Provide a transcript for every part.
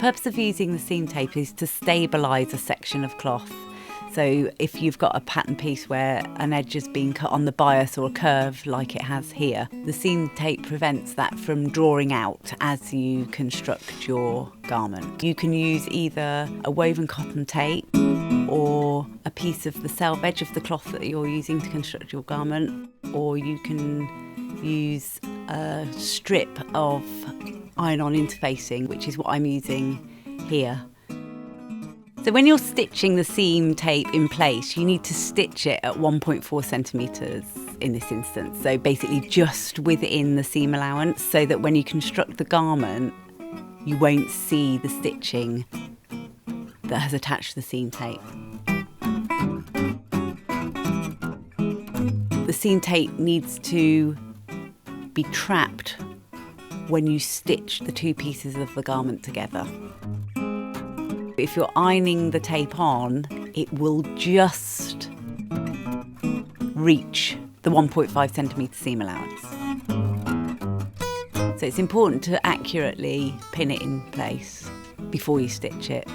purpose of using the seam tape is to stabilise a section of cloth. So if you've got a pattern piece where an edge has been cut on the bias or a curve like it has here, the seam tape prevents that from drawing out as you construct your garment. You can use either a woven cotton tape or a piece of the selvedge of the cloth that you're using to construct your garment, or you can use a strip of iron-on interfacing, which is what I'm using here. So when you're stitching the seam tape in place, you need to stitch it at 1.4 centimetres in this instance. So basically just within the seam allowance, so that when you construct the garment, you won't see the stitching that has attached to the seam tape. The seam tape needs to be trapped when you stitch the two pieces of the garment together. If you're ironing the tape on, it will just reach the 1.5 centimetre seam allowance. So it's important to accurately pin it in place before you stitch it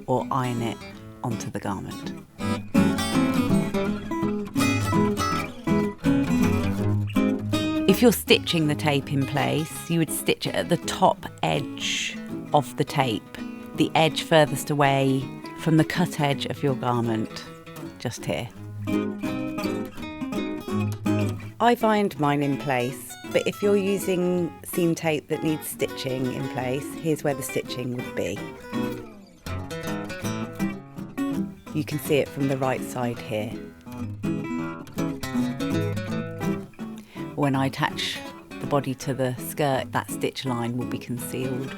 or iron it onto the garment. If you're stitching the tape in place, you would stitch it at the top edge of the tape, the edge furthest away from the cut edge of your garment, just here. I've ironed mine in place, but if you're using seam tape that needs stitching in place, here's where the stitching would be. You can see it from the right side here. When I attach the body to the skirt, that stitch line will be concealed.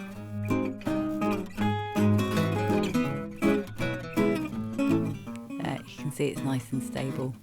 You can see it's nice and stable.